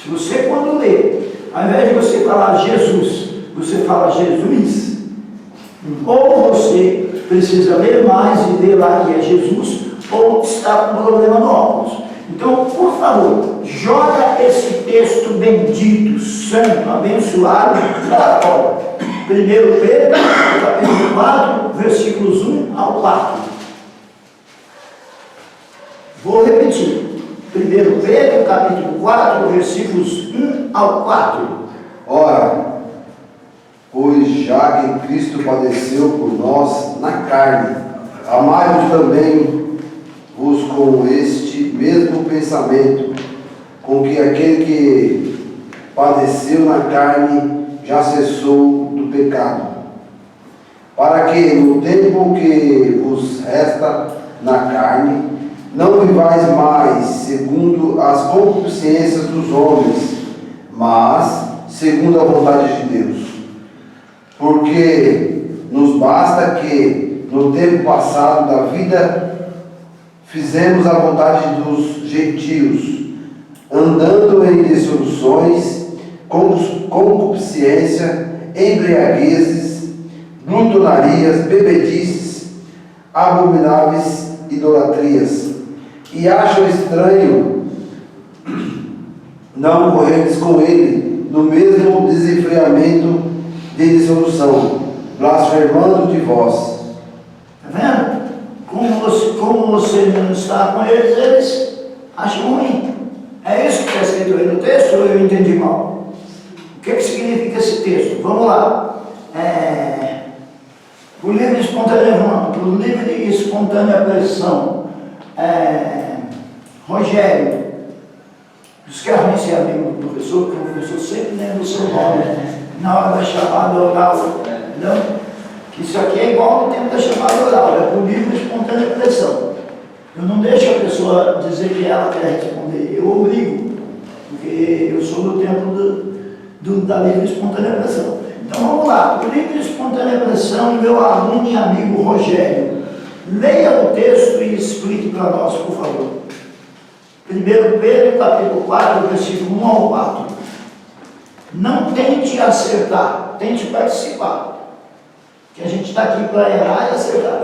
Se você, quando lê, ao invés de você falar Jesus, você fala Jesus, ou você precisa ler mais e ver lá que é Jesus, ou está com problema no óculos. Então, por favor, joga esse texto bendito, santo, abençoado, para fora. 1 Pedro, capítulo 4, versículos 1 ao 4. Vou repetir. 1 Pedro, capítulo 4, versículos 1 ao 4. Ora, pois já que Cristo padeceu por nós na carne, amai-vos também vos com este mesmo pensamento, com que aquele que padeceu na carne já cessou do pecado, para que no tempo que vos resta na carne, não vivais mais segundo as concupiscências dos homens, mas segundo a vontade de Deus. Porque nos basta que, no tempo passado da vida, fizemos a vontade dos gentios, andando em dissoluções, concupiscência, embriaguezes, glutonarias, bebedices, abomináveis idolatrias. E acham estranho não correres com ele no mesmo desenfreamento de dissolução, blasfemando de vós. Está vendo? Como você não está com eles, eles acham ruim. É isso que está escrito aí no texto ou eu entendi mal? O que significa esse texto? Vamos lá. Por livre e espontânea pressão. Rogério, os que conhecem amigo do professor, que o professor sempre lembra o seu nome, na hora da chamada oral. Não? Isso aqui é igual no tempo da chamada oral, é por livre e espontânea pressão. Eu não deixo a pessoa dizer que ela quer responder, eu obrigo, porque eu sou do tempo da livre e espontânea pressão. Então vamos lá, por livre e espontânea pressão, meu aluno e amigo Rogério, leia o texto e explique para nós, por favor. 1 Pedro, capítulo 4, versículo 1 ao 4. Não tente acertar, tente participar. Que a gente está aqui para errar e acertar.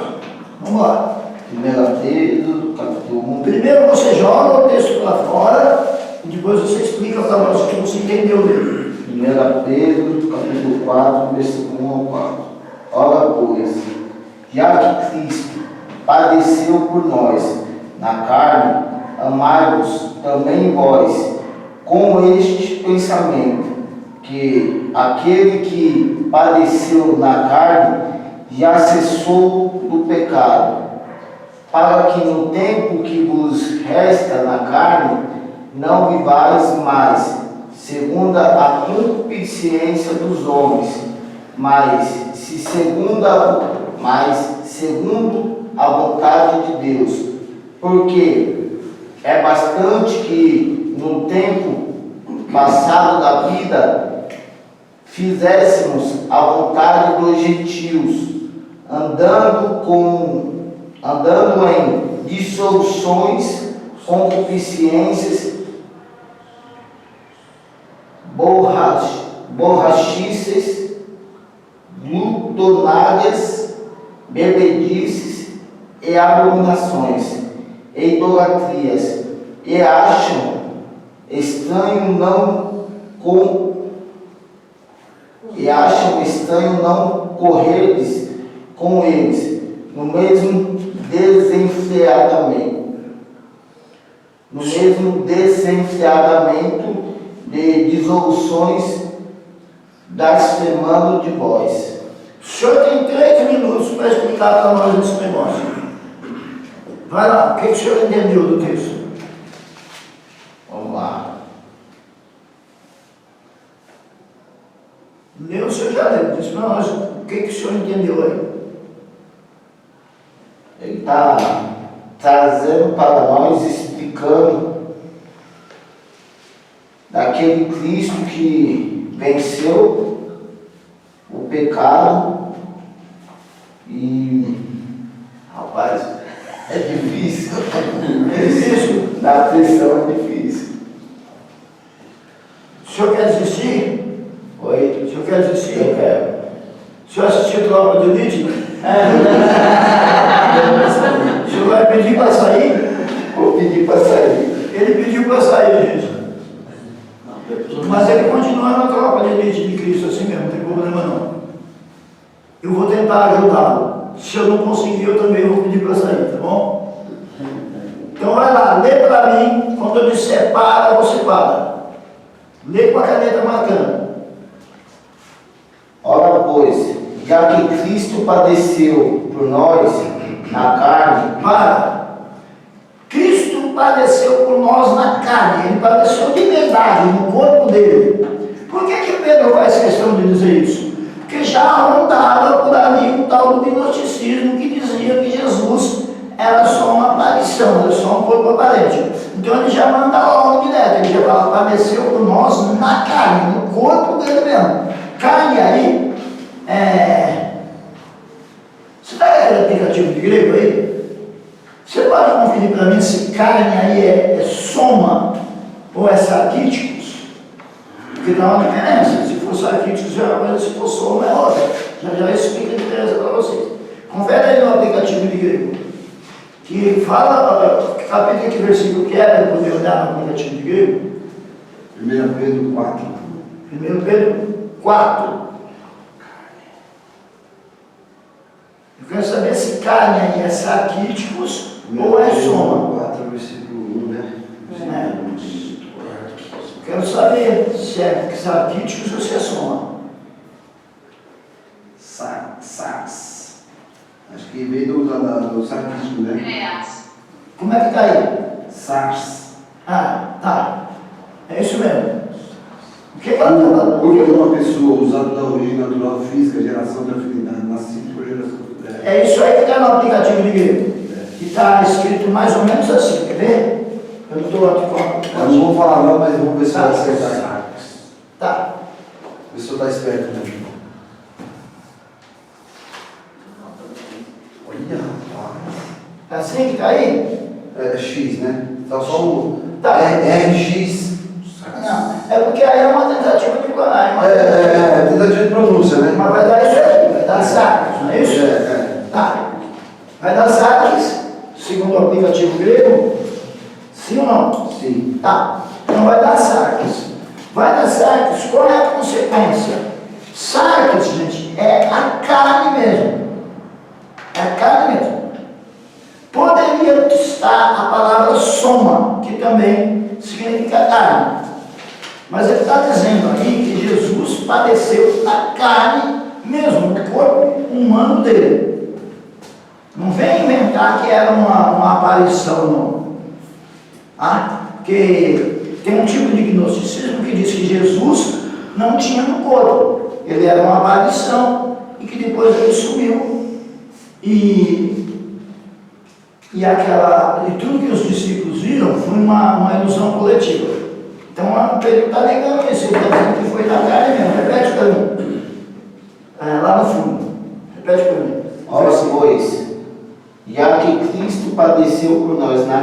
Vamos lá. 1 Pedro, capítulo 1. Primeiro você joga o texto para fora e depois você explica para nós o que você entendeu dele. 1 Pedro, capítulo 4, versículo 1 ao 4. Ora, pois, já que Cristo padeceu por nós na carne, amai-vos também vós com este pensamento, que aquele que padeceu na carne já cessou do pecado, para que no tempo que vos resta na carne não vivais mais segundo a concupiscência dos homens, mas segundo a vontade de Deus. Porque é bastante que no tempo passado da vida fizéssemos a vontade dos gentios, andando em dissoluções, concupiscências, borrachices, glutonárias, bebedices e abominações, e idolatrias, e acham estranho não correres com eles no mesmo desenfreadamento de dissoluções, blasfemando de vós. O senhor tem 3 minutos para explicar para nós esse negócio. Vai lá, o que o senhor entendeu do texto? Vamos lá. Leu, o senhor já leu, diz para nós o que o senhor entendeu aí. Ele está trazendo para nós, explicando daquele Cristo que venceu o pecado e, rapaz, é difícil. É difícil? Na pressão é difícil. O senhor vai pedir para sair? Vou pedir para sair. Ele pediu para sair, gente. Mas ele continua na tropa de elite de Cristo, assim mesmo, não tem problema não. Eu vou tentar ajudá-lo. Se eu não conseguir, eu também vou pedir para sair, tá bom? Então vai lá, lê para mim, quando eu disser para, você para. Lê com a caneta marcando. Ora, pois, já que Cristo padeceu por nós na carne, Para. Cristo padeceu por nós na carne, ele padeceu de verdade, no corpo dele. Por que Pedro faz questão de dizer isso? Porque já rondava por ali um tal do gnosticismo que dizia que Jesus era só uma aparição, era só um corpo aparente. Então ele já manda logo direto, ele já fala, padeceu por nós na carne, no corpo dele mesmo. Carne aí, você está aquele aplicativo de grego aí? Você pode conferir para mim se carne aí é soma ou é sarquíticos? Porque dá uma diferença. Se for sarquíticos é uma coisa, se for soma é outra. Já explico a diferença para vocês. Confere aí no aplicativo de grego. Que fala, capítulo que versículo que é, para poder olhar no aplicativo de grego. 1 Pedro 4. 1 Pedro 4. Eu quero saber se carne aí é sarquíticos ou é soma. 4, versículo 1, né? Quero saber se é sarquíticos ou se é soma. Sax. Acho que veio do sarquístico, né? Como é que está aí? Sars. Ah, tá. É isso mesmo. O que ela está falando? Porque uma pessoa usada da origem natural física, geração da afinidade, nascido por geração. É isso aí que está no aplicativo de grego. Que está escrito mais ou menos assim, quer ver? Eu não estou aqui com a... Eu não vou falar não, mas vamos ver se vai acertar. Tá. O senhor está esperto, né? Olha, rapaz. É assim que está aí? É X, né? Tá só o Tá. RX. Não. É porque aí é uma tentativa de falar. Tentativa de pronúncia, né? Mas vai dar isso aqui, vai dar sarques, não é isso? Tá. Vai dar sarques, segundo o aplicativo grego? Sim ou não? Sim. Tá. Então vai dar sarques. Vai dar sarques, qual é a consequência? Sarques, gente, é a carne mesmo. É a carne mesmo. Poderia estar a palavra soma, que também significa carne. Mas ele está dizendo aí que Jesus padeceu a carne mesmo, no corpo humano dele. Não vem inventar que era uma aparição, não. Ah, porque tem um tipo de gnosticismo que diz que Jesus não tinha no corpo. Ele era uma aparição e que depois ele sumiu. E tudo que os discípulos viram foi uma ilusão coletiva. Então Pedro está negando isso, ele está dizendo que foi na carne mesmo. Repete para mim. Lá no fundo. Repete para mim. ora, pois, já que Cristo padeceu por nós Na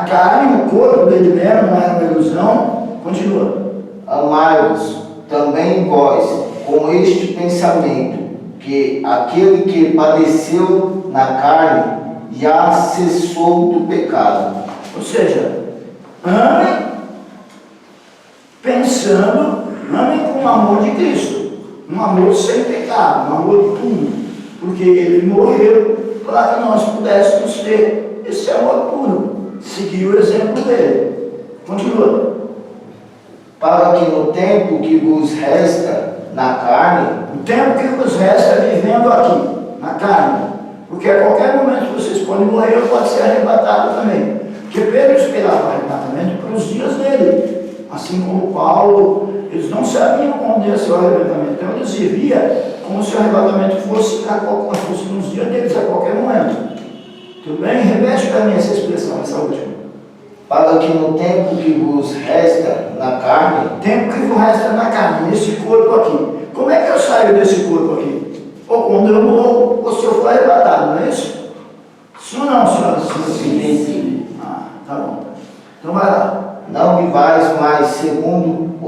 carne, no corpo dele mesmo, não era uma ilusão. Continua. amai-vos também vós com este pensamento, que aquele que padeceu na carne já cessou do pecado. Ou seja, amem pensando, amem com o amor de Cristo. Um amor sem pecado, um amor puro. Porque ele morreu para que nós pudéssemos ter esse amor puro. Seguir o exemplo dele. Continua. Para que no tempo que vos resta na carne, O tempo que vos resta vivendo aqui, na carne. Porque a qualquer momento vocês podem morrer ou pode ser arrebatado também. Porque Pedro esperava o arrebatamento para os dias dele. Assim como Paulo, eles não sabiam quando ia ser o arrebatamento. Então eles viviam como se o arrebatamento fosse nos dias deles, a qualquer momento. Tudo bem? Repete para mim essa expressão, essa última. para que no tempo que vos resta na carne, Tempo que vos resta na carne, nesse corpo aqui. Como é que eu saio desse corpo aqui? Ou quando eu morro, ou se eu for arrebatado, não é isso? Sim ou não, senhoras? sim. Ah, tá bom. Então vai lá. Não vivais mais segundo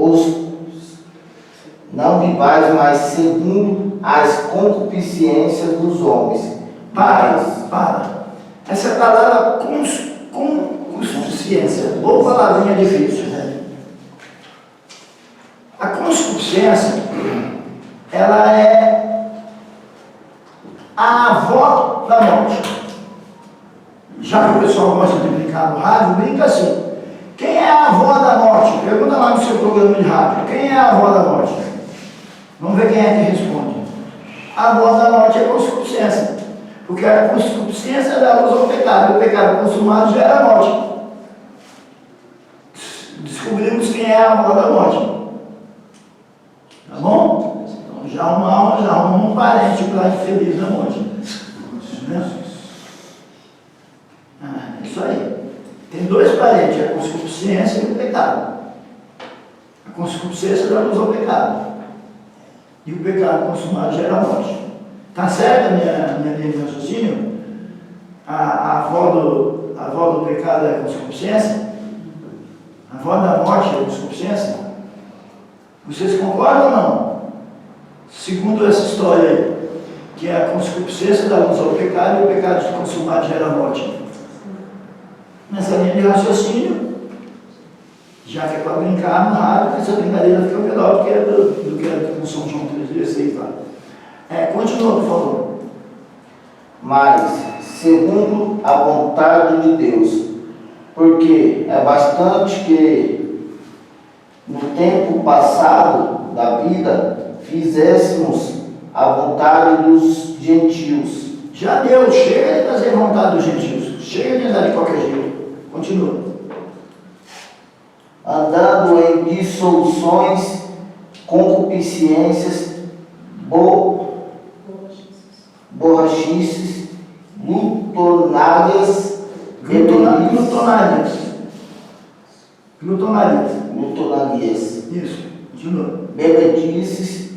Não vivais mais segundo as concupiscências dos homens. Para. Essa palavra concupiscência, ou palavrinha difícil, né? A concupiscência, ela é a avó da morte. Já que o pessoal gosta de brincar no rádio, brinca assim. Quem é a avó da morte? Pergunta lá no seu programa de rádio. Quem é a avó da morte? Vamos ver quem é que responde. A avó da morte é a concupiscência. Porque a concupiscência dá luz ao pecado. E o pecado consumado gera a morte. Descobrimos quem é a avó da morte. Tá bom? Então já arruma um parente para infeliz da morte. Né? É isso aí. Tem dois parentes, a concupiscência e o pecado. A concupiscência dá luz ao pecado. E o pecado consumado gera a morte. Está certo a minha linha de raciocínio? A avó do pecado é a concupiscência? A avó da morte é a concupiscência? Vocês concordam ou não? Segundo essa história aí, que a concupiscência dá luz ao pecado e o pecado consumado gera a morte. Nessa linha de raciocínio, já que é para brincar no rádio, essa brincadeira fica melhor do que a com São João 3,16 lá. Continua, por favor. Mas, segundo a vontade de Deus, porque é bastante que no tempo passado da vida fizéssemos a vontade dos gentios. Já deu, chega de fazer vontade dos gentios, chega de andar de qualquer jeito. Continua. Andando em dissoluções, concupiscências, borrachices, glutonárias, glutonarias, Isso, continua. bebedices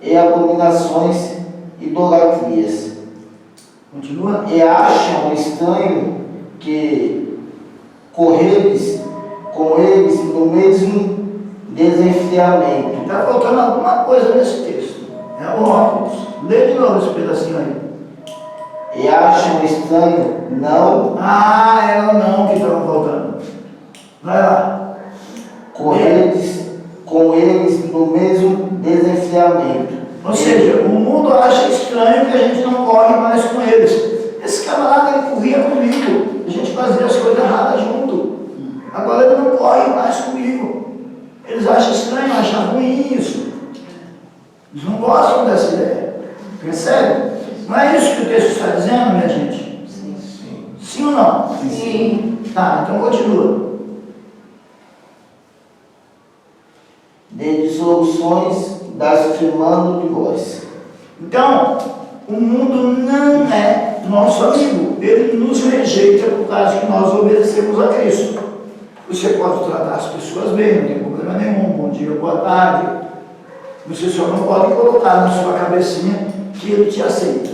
e abominações, idolatrias. Continua. E acham estranho que corredes com eles no mesmo desenfreamento. Está faltando alguma coisa nesse texto. É o óculos. Lê de novo esse pedacinho aí. E acham estranho, não É o não que estava faltando. Vai lá. corredes com eles no mesmo desenfreamento. Ou seja, o mundo acha estranho que a gente não corre mais com eles. Esse camarada, ele corria comigo. A gente fazia as coisas erradas junto. Agora ele não corre mais comigo. Eles acham estranho, acham ruim isso. Eles não gostam dessa ideia. Percebe? Não é isso que o texto está dizendo, minha gente? Sim. Sim ou não? Sim. Tá, então continua. De dissoluções das firmando de vós. Então, o mundo não é nosso amigo. Ele nos rejeita por causa que nós obedecemos a Cristo. Você pode tratar as pessoas bem, não tem problema nenhum. Bom dia, boa tarde. Você só não pode colocar na sua cabecinha que ele te aceita.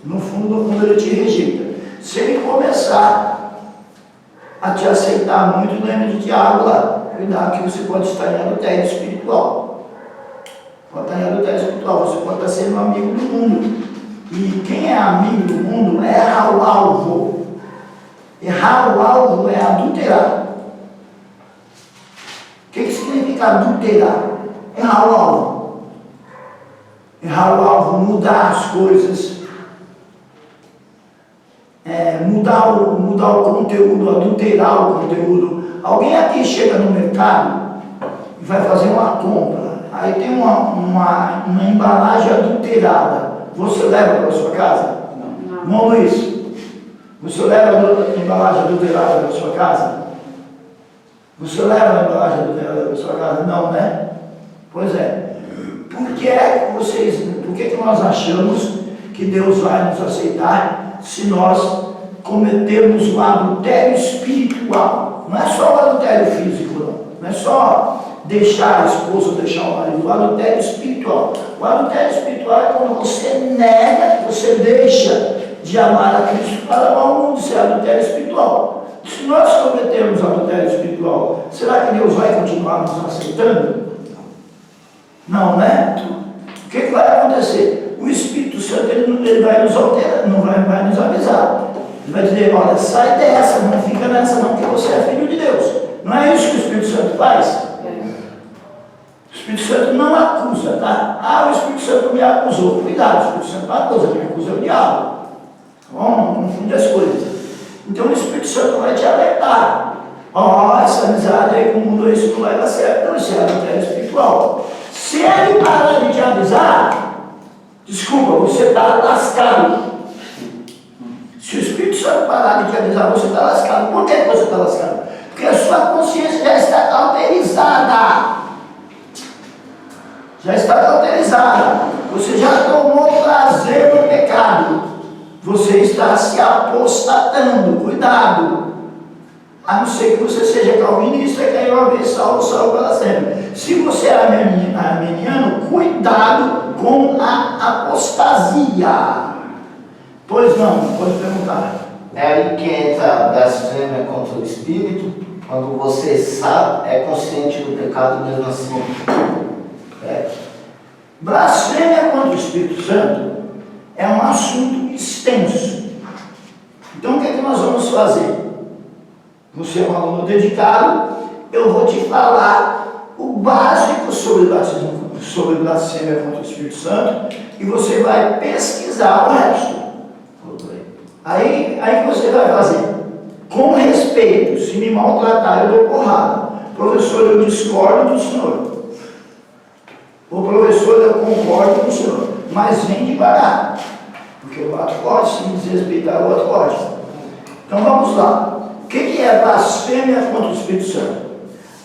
No fundo do fundo, ele te rejeita. Se ele começar a te aceitar muito, lembra de Tiago lá. Cuidado que você pode estar em adultério espiritual. Pode estar em adultério espiritual. Você pode estar sendo amigo do mundo. E quem é amigo do mundo erra o alvo. Errar o alvo é adulterar. O que significa adulterar? Errar o alvo. Errar o alvo, mudar as coisas. Mudar o conteúdo, adulterar o conteúdo. Alguém aqui chega no mercado e vai fazer uma compra. Aí tem uma embalagem adulterada. Você leva para sua casa? Não. Não, Luiz. Você leva a embalagem adulterada para sua casa? Você leva a embalagem adulterada para sua casa? Não, né? Pois é. Por que nós achamos que Deus vai nos aceitar se nós cometermos o adultério espiritual? Não é só o adultério físico, não. Não é só deixar a esposa, deixar o marido. O adultério espiritual. O adultério espiritual é quando você nega, você deixa de amar a Cristo para amar o mundo. Isso é adultério espiritual. Se nós cometermos adultério espiritual, será que Deus vai continuar nos aceitando? Não, né? O que vai acontecer? O Espírito Santo ele vai nos alterar, não vai nos avisar. Ele vai dizer, olha, sai dessa, não fica nessa não, porque você é filho de Deus. Não é isso que o Espírito Santo faz? O Espírito Santo não acusa, tá? Ah, o Espírito Santo me acusou. Cuidado, o Espírito Santo não acusa, quem acusa é o diabo. Tá bom? Não confunde as coisas. Então o Espírito Santo vai te alertar. Ó, essa amizade aí com o mundo, isso não vai dar certo, não, isso é adultério espiritual. Se ele parar de te avisar, desculpa, você está lascado. Se o Espírito Santo parar de te avisar, você está lascado. Por que você está lascado? Porque a sua consciência já está cauterizada. Já está cauterizada. Você já tomou prazer no pecado. Você está se apostatando. Cuidado. A não ser que você seja calvinista e queira uma vez salvo, salvo para sempre. Se você é armeniano, cuidado com a apostasia. Pois não, pode perguntar. É aí que entra a blasfêmia contra o Espírito, quando você sabe, é consciente do pecado mesmo assim. Blasfêmia contra o Espírito Santo é um assunto extenso. Então o que é que nós vamos fazer? Você é um aluno dedicado, eu vou te falar o básico sobre batismo, sobre blasfêmia contra o Espírito Santo, e você vai pesquisar o resto. Aí você vai fazer. Com respeito, se me maltratar, eu dou porrada. Professor, eu discordo do senhor. O professor, eu concordo com o senhor. Mas vem devagar. Porque o ato pode, se me desrespeitar, o outro pode. Então vamos lá. O que é blasfêmia contra o Espírito Santo?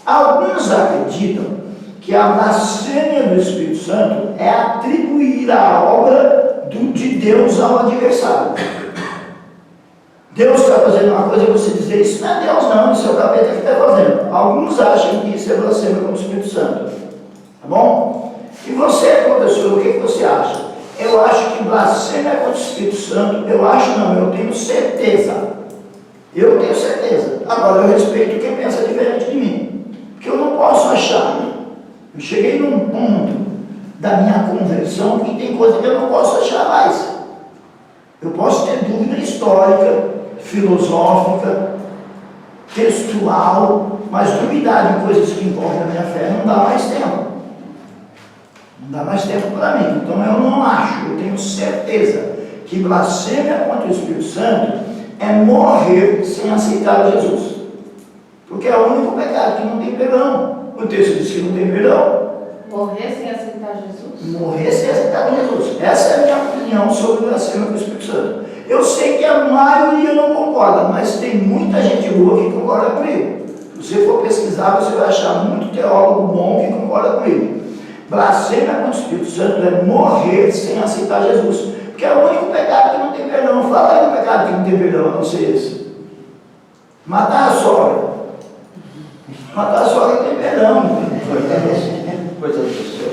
Alguns acreditam que a blasfêmia do Espírito Santo é atribuir a obra de Deus ao adversário. Deus está fazendo uma coisa e você dizer, isso não é Deus não, isso é o capeta que está fazendo. Alguns acham que isso é blasfêmia contra o Espírito Santo. Tá bom? E você, professor, o que você acha? Eu acho que blasfêmia contra o Espírito Santo, eu tenho certeza. Eu tenho certeza. Agora eu respeito quem pensa diferente de mim. Porque eu não posso achar. Eu cheguei num ponto da minha conversão que tem coisa que eu não posso achar mais. Eu posso ter dúvida histórica, filosófica, textual, mas duvidar de coisas que envolvem a minha fé não dá mais tempo. Não dá mais tempo para mim. Então eu não acho, eu tenho certeza que blasfêmia contra o Espírito Santo é morrer sem aceitar Jesus. Porque é o único pecado que não tem perdão. O texto diz que não tem perdão. Morrer sem aceitar Jesus? Morrer sem aceitar Jesus. Essa é a minha opinião sobre blasfêmia com o Espírito Santo. Eu sei que a maioria não concorda, mas tem muita gente boa que concorda comigo. Se você for pesquisar, você vai achar muito teólogo bom que concorda comigo. Blasfêmia contra o Espírito Santo é morrer sem aceitar Jesus. Porque é o único pecado que não tem perdão. Fala aí do pecado que não tem perdão, a não ser esse. Matar a sogra. Matar a sogra tem perdão. Coisa do Senhor.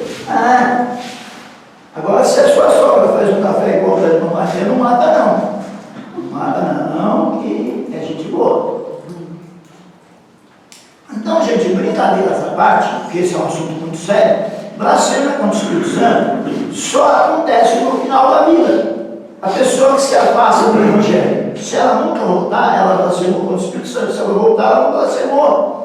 Agora, se a sua sogra faz um café igual para ele não bater, não mata não. Não mata não, que é gente boa. Então, gente, brincadeira essa parte, porque esse é um assunto muito sério, blasfêmia contra o Espírito Santo só acontece no final da vida. A pessoa que se afasta do Evangelho, se ela nunca voltar, ela blasfemou contra o Espírito Santo. Se ela voltar, ela não blasfemou.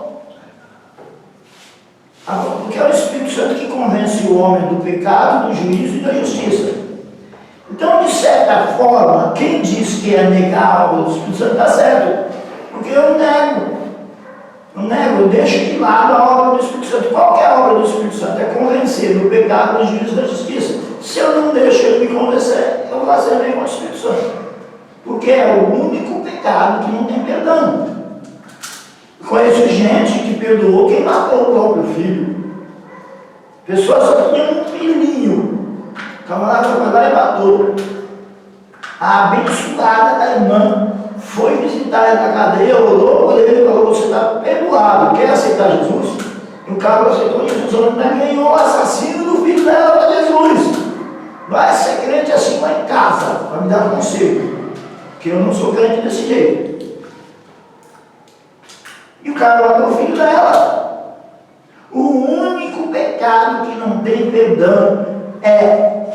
Porque é o Espírito Santo que convence o homem do pecado, do juízo e da justiça. Então, de certa forma, quem diz que é negar a obra do Espírito Santo está certo. Porque eu nego. Eu deixo de lado a obra do Espírito Santo. Qual que é a obra do Espírito Santo? É convencer do pecado, do juízo e da justiça. Se eu não deixo ele me convencer, eu blasfemei contra o Espírito Santo. Porque é o único pecado que não tem perdão. Conheço gente que perdoou quem matou o próprio filho. Pessoa só tinha um filhinho. O camarada foi lá e matou. A abençoada da irmã foi visitar ele na cadeia, orou por ele e falou, você está perdoado, quer aceitar Jesus? E o cara aceitou Jesus, ela ganhou o assassino do filho dela para Jesus. Vai ser crente assim lá em casa, para me dar um conselho. Porque eu não sou crente desse jeito. E o cara matou o filho dela. O único pecado que não tem perdão é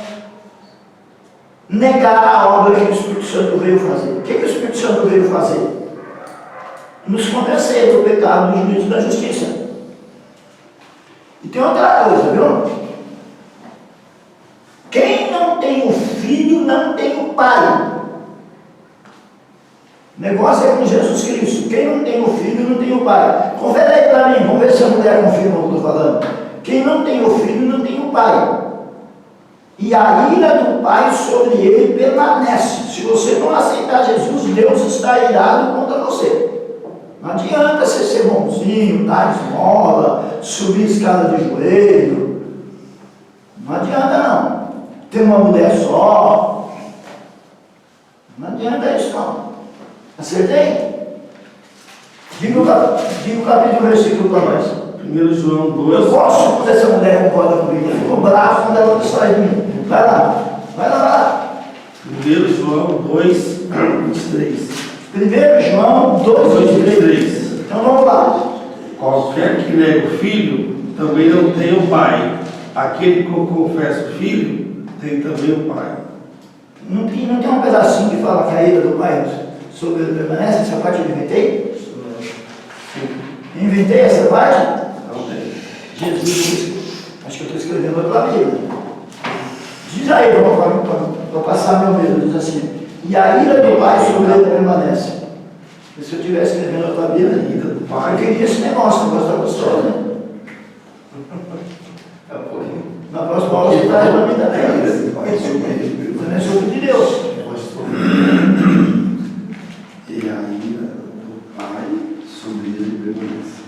negar a obra que o Espírito Santo veio fazer. O que o Espírito Santo veio fazer? Nos convencer do pecado, do juízo e da justiça. E tem outra coisa, viu? Quem não tem o filho, não tem o pai. O negócio é com Jesus Cristo. Quem não tem o filho, não tem o pai. Confere aí para mim, vamos ver se a mulher confirma o que eu estou falando. Quem não tem o filho, não tem o pai. E a ira do pai sobre ele permanece. Se você não aceitar Jesus, Deus está irado contra você. Não adianta você ser bonzinho, dar esmola, subir escada de joelho. Não adianta não. Ter uma mulher só. Não adianta isso não. Acertei? Diga o capítulo e versículo para nós. 1 João 2. Eu gosto quando essa mulher concorda comigo. Eu fico bravo quando ela sai de mim. Vai lá, vai lá, vai lá. 1 João 2, 23. 1 João 2:23. Então vamos lá. Qualquer que nega o filho, também não tem o pai. Aquele que confessa o filho, tem também o pai. Não tem um pedacinho que fala que a ira do pai sobre ele permanece? Essa parte eu inventei? Inventei essa parte? Não tem. Jesus disse, acho que eu estou escrevendo outra Bíblia. Diz aí, para passar meu medo, diz assim, e a ira do pai sobre ele permanece. E se eu estivesse escrevendo outra Bíblia, a ira do pai, eu queria esse negócio da gostosa, né? Na próxima aula você traz para mim também. Também sou filho de Deus. E a ira do pai sobre ele permanece.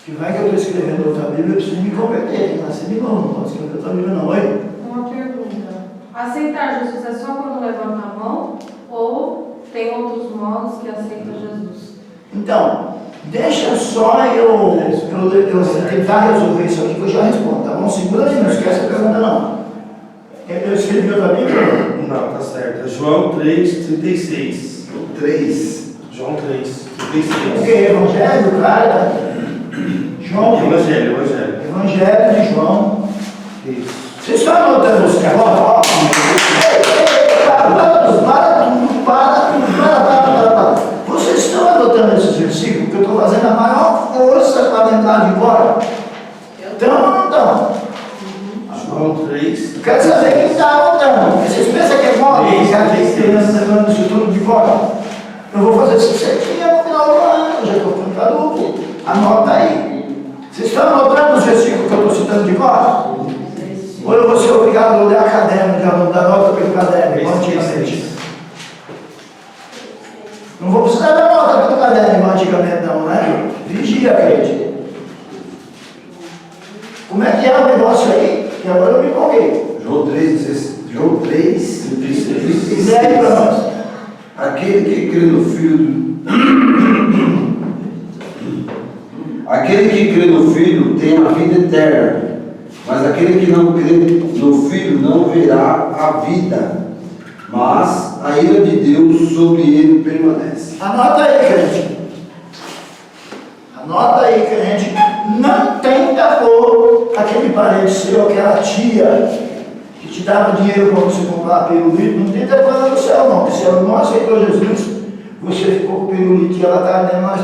Que vai que eu estou escrevendo outra Bíblia, eu preciso me converter, tem que nascer de novo, não posso escrever outra Bíblia não, oi? Uma pergunta. Aceitar Jesus é só quando levanta a mão ou tem outros modos que aceita Jesus? Então, deixa só eu tentar resolver isso aqui que eu já respondo, tá bom? Segura aí, não esquece a pergunta não. Eu escrevi outra Bíblia? Não, tá certo. É João 3:36. 3. João 3:36. Porque Evangelho, cara, João, Evangelho. Evangelho de João. Isso. Vocês estão anotando os negócios? Para. Vocês estão anotando esses versículos que eu estou fazendo a maior força para lembrar de cor? Estão ou não estão? João 3. Eu quero saber quem está anotando. Vocês pensam que é mole? Lembrando isso tudo de cor? Eu vou fazer isso aqui no final do ano, eu já estou ficando caduco. Anota aí. Vocês estão anotando os versículos que eu estou citando de cor? Ou eu vou ser obrigado a olhar caderno, dar nota pelo caderno, igual antigamente? Não vou precisar dar nota pelo caderno, igual antigamente não, né? Vigia, crente. Como é que é o negócio aí? Que agora eu me empolguei. João 3:36. Lê aí para nós. Aquele que crê no Filho Aquele que crê no Filho tem a vida eterna, mas aquele que não crê no Filho não verá a vida, mas a ira de Deus sobre ele permanece. Anota aí, crente. Anota aí, crente. Não tenta pôr aquele parente seu, aquela tia que te dava dinheiro para você comprar pirulito. Não tenta pôr ela no céu, não. Se ela não aceitou Jesus, você ficou com pirulito e ela está ardendo mais.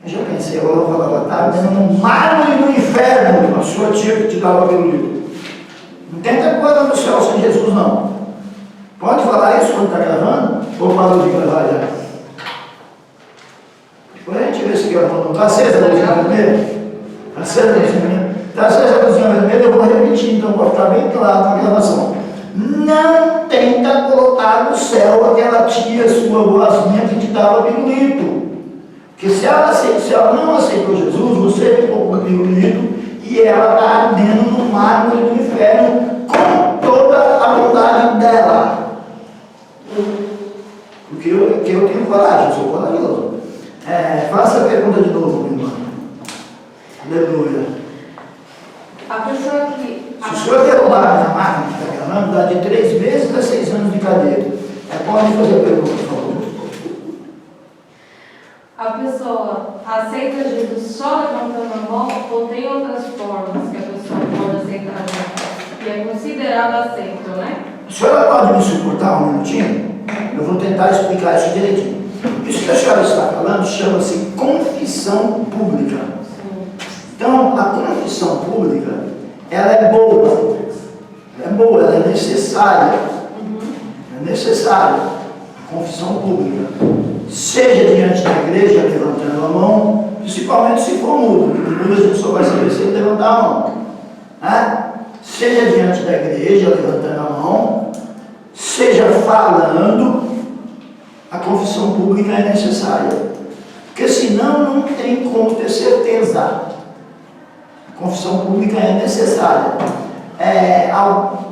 Eu já pensei, agora eu vou falar, ela está ardendo no mármore do inferno, a sua tia que te dava pirulito. Não tenta pôr ela no céu sem Jesus, não. Pode falar isso quando está gravando? Ou parou de gravar já? Depois a gente vê se gravou. Está acesa a luzinha vermelha? Está acesa a luzinha vermelha? Está acesa a luzinha vermelha, eu vou repetir, então para ficar bem claro na gravação. Não tenta colocar no céu aquela tia sua boazinha que te dava pirulito. Porque se ela não aceitou Jesus, você ficou com pirulito e ela está ardendo no mármore do inferno com toda a vontade dela. Porque eu tenho coragem, eu sou corajoso. Faça a pergunta de novo, minha irmã. Aleluia. A pessoa que... Se o senhor derrubar na máquina que está gravando, dá de 3 meses a 6 anos de cadeia. Pode fazer a pergunta, por favor. A pessoa aceita Jesus só levantando a mão ou tem outras formas que a pessoa pode aceitar Jesus? E é considerado aceito, né? A senhora pode me suportar um minutinho? Eu vou tentar explicar isso direitinho. Isso que a senhora está falando chama-se confissão pública. Então, a confissão pública, ela é boa. Ela é boa, ela é necessária. É necessária. A confissão pública. Seja diante da igreja, levantando a mão, principalmente se for mudo. Mudo a gente só vai saber se ele levantar a mão. Né? Seja diante da igreja, levantando a mão, seja falando, a confissão pública é necessária. Porque senão não tem como ter certeza. A confissão pública é necessária.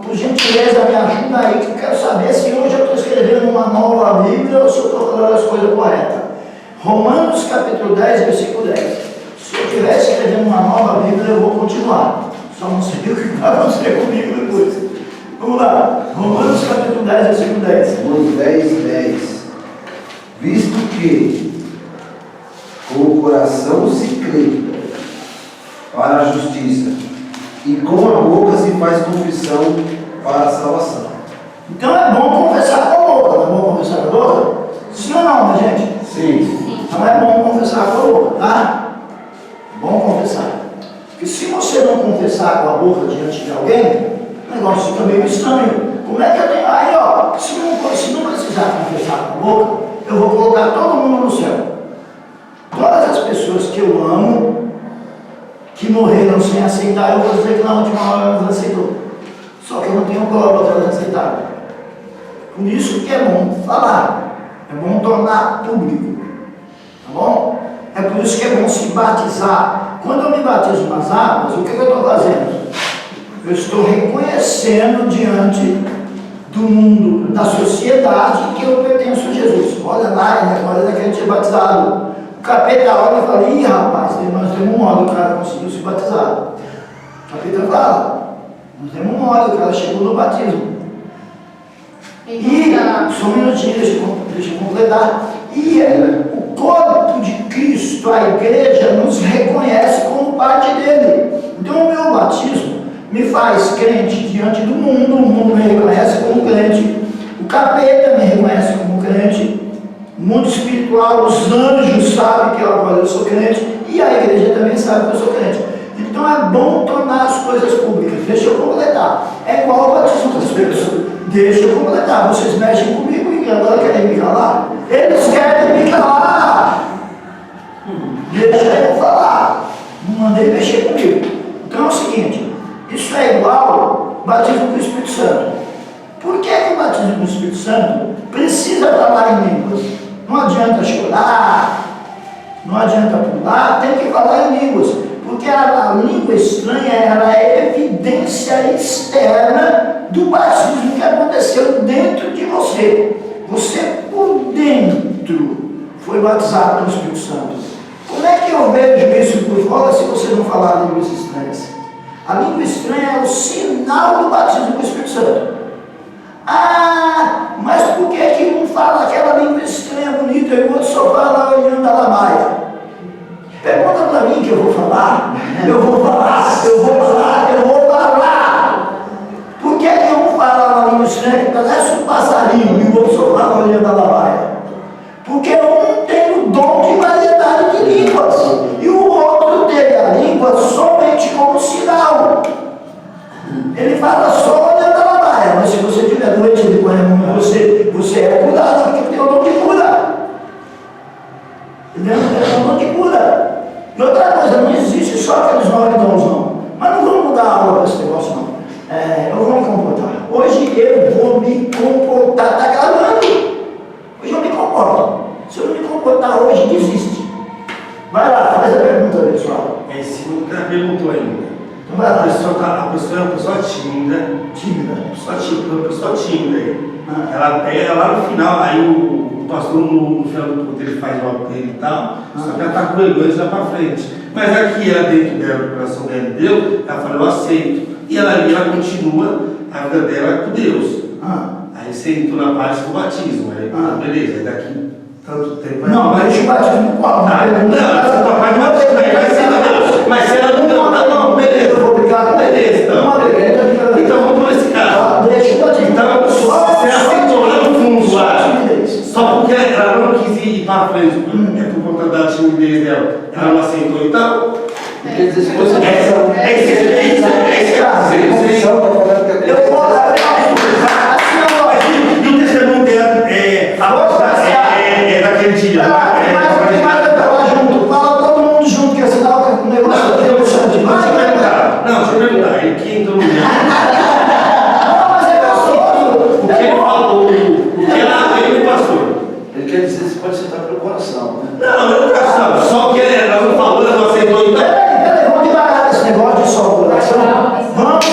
Por gentileza, me ajuda aí, que eu quero saber se hoje eu estou escrevendo uma nova Bíblia ou se eu estou falando as coisas corretas. Romanos capítulo 10, versículo 10. Se eu estiver escrevendo uma nova Bíblia, eu vou continuar. Só não sei o que vai acontecer comigo depois. Vamos lá. Romanos capítulo 10, versículo 10. Romanos 10, 10. Visto que com o coração se crê para a justiça e com a boca se faz confissão para a salvação. Então é bom confessar com a boca. Não é bom confessar com a boca? Sim ou não, minha gente? Sim. Então é bom confessar com a boca, tá? É bom confessar. Porque se você não confessar com a boca diante de alguém, o negócio fica meio estranho. Como é que eu tenho... Aí, ó, se não precisar confessar com a boca, eu vou colocar todo mundo no céu. Todas as pessoas que eu amo, que morreram sem aceitar, eu vou dizer que na última hora elas aceitou. Só que eu não tenho prova que elas aceitaram. Por isso que é bom falar. É bom tornar público. Tá bom? É por isso que é bom se batizar. Quando eu me batizo nas águas, o que eu estou fazendo? Eu estou reconhecendo diante do mundo, da sociedade, que eu pertenço a Jesus. Olha lá, ele agora ele quer ser batizado. O capeta olha e fala: ih, rapaz, nós temos um modo, o cara conseguiu se batizar. O capeta fala: nós temos um modo, o cara chegou no batismo. E, só um minutinho, deixa eu completar. E o corpo de Cristo, a igreja, nos reconhece como parte dele. Então o meu batismo me faz crente diante do mundo, o mundo me reconhece como crente, o capeta me reconhece como crente, o mundo espiritual, os anjos sabem que agora eu sou crente, e a igreja também sabe que eu sou crente. Então é bom tornar as coisas públicas. Deixa eu completar. É igual o batismo das pessoas. Deixa eu completar. Vocês mexem comigo e agora querem me calar? Eles querem me calar. Deixa eu falar. Não mandei mexer comigo. Então é o seguinte: isso é igual batismo com o Espírito Santo. Por que o batismo com o Espírito Santo precisa falar em línguas? Não adianta chorar, não adianta pular, tem que falar em línguas. Porque a língua estranha, ela é evidência externa do batismo que aconteceu dentro de você. Você por dentro foi batizado pelo Espírito Santo. Como é que eu vejo isso por fora se você não falar línguas estranhas? A língua estranha é o sinal do batismo com o Espírito Santo. Ah, mas por que um fala aquela língua estranha bonita e o outro só fala olhando a lamaia? Pergunta para mim que eu vou falar. Eu vou falar. Por que um fala uma língua estranha que parece um passarinho e o outro só fala olhando a lamaia? Porque um tem o dom de variedade de línguas e o outro tem a língua somente como sinal. Ele fala só olhando a lamaia, mas se você tiver doente de banho, você é curado, porque tem o dom de cura. Entendeu? Tem o dom de cura. E outra coisa, não existe só aqueles 9 dons, não. Mas não vamos mudar a aula para esse negócio, não. Eu vou me comportar. Hoje eu vou me comportar. Está gravando. Hoje eu me comporto. Se eu não me comportar hoje, desiste. Vai lá, faz a pergunta, pessoal. É em cima do que ela perguntou ainda. Então vai lá. A pessoa é uma pessoa tímida. Uma pessoa tímida aí. Ela pega lá no final, aí o pastor no final do culto ele faz o apelo e tal, só que ela está com vergonha de dar para frente. Mas aqui ela dentro dela, o coração dela deu, ela fala: eu aceito. E ela continua a vida dela com Deus. Aí você entrou na parte do batismo, aí beleza, aí daqui tanto tempo. Não, mas o batismo qual? Mas se ela não, beleza. Eu vou brigar com Beleza, então vamos por esse caso. Deixa eu te Então, você aceitou lá no fundo, lá, só porque ela não quis ir para frente, é por conta da timidez dela, ela não aceitou, então. Quer dizer, se fosse Esse caso. Eu vou dar E o testemunho dela é daquele dia. Fala todo mundo junto, que é sinal que o negócio é interessante. Não, deixa eu perguntar, ele que entrou no meio. Não, mas é gostoso. O que ele falou, o que ela veio do pastor. Ele quer dizer, você pode sentar pelo coração, né? Não, eu não quero só que ela não falou, ela não aceitou, então. Peraí, vamos devagar nesse negócio de só o coração. Vamos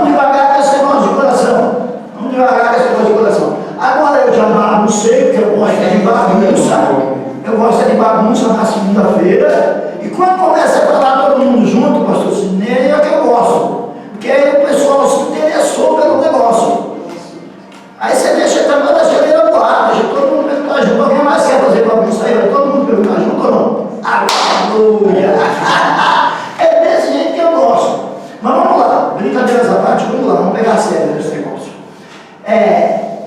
devagar com esse negócio de coração. Vamos devagar com esse negócio de coração. Agora eu já baguncei, porque eu gosto de bagunça. Eu gosto de bagunça na segunda-feira. E quando começa a falar todo mundo junto, pastor Sidney, é o que eu gosto. Porque aí o pessoal se interessou pelo negócio. Aí você deixa também a geladeira do ar, deixa todo mundo perguntar junto. Alguém mais quer fazer bagunça aí? Vai todo mundo perguntar junto ou não? Aleluia! É desse jeito que eu gosto. Mas vamos lá, brincadeiras à parte, vamos lá, vamos pegar a sério esse negócio.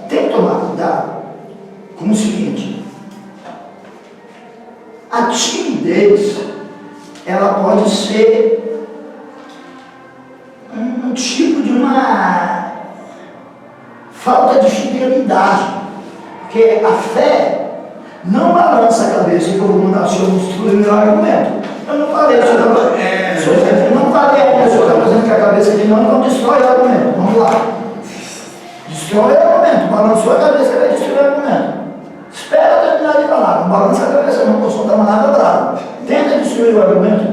Tem que tomar cuidado com o seguinte: a timidez, ela pode ser um tipo de uma falta de fidelidade, porque a fé não balança a cabeça que eu vou mandar o senhor construir o meu argumento. Eu não falei, o senhor não falei ainda, o senhor está fazendo com a cabeça de não destrói o argumento. Vamos lá. Destrói o argumento, balançou a cabeça, vai destruir o argumento. Espera eu terminar de falar, não balança a cabeça não, posso soltar uma nada brava. Tenta destruir o argumento.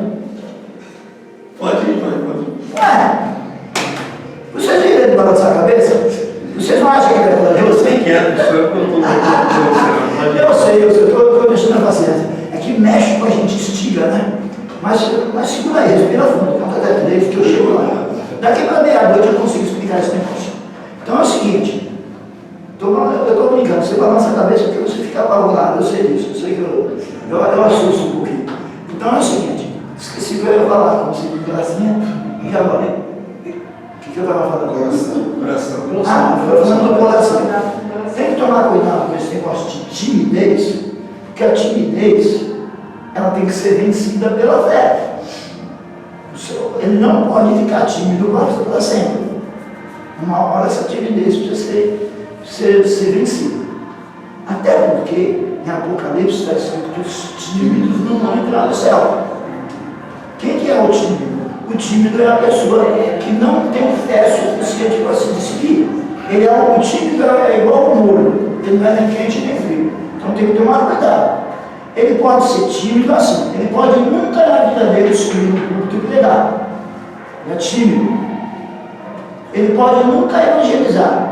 Pode ir. Vocês viram de balançar a cabeça? Vocês não acham que ele é corajoso? Sem quieto, só eu Eu sei, eu estou deixando a paciência. É que mexe com a gente, estiga, né? Mas segura aí, respira fundo, canta até direito que eu chego lá. Daqui para meia-noite eu consigo explicar esse negócio. Então é o seguinte, eu estou brincando, você balança a cabeça porque você fica apavorado, eu sei disso, eu sei que eu assusto um pouquinho. Então é o seguinte, esqueci o que eu ia falar, como se de gracinha, e agora? O que eu estava falando? Coração. Foi falando do coração. Tem que tomar cuidado com esse negócio de timidez, porque a timidez, ela tem que ser vencida pela fé. Ele não pode ficar tímido para sempre. Uma hora essa timidez precisa ser vencida. Até porque em Apocalipse está escrito que os tímidos não vão entrar no céu. Quem que é o tímido? O tímido é a pessoa que não tem fé suficiente para se despir. O tímido é igual ao muro, ele não é nem quente nem frio. Então tem que tomar cuidado. Ele pode ser tímido assim, ele pode nunca na vida dele subir no púlpito e pregar. Ele é tímido. Ele pode nunca evangelizar.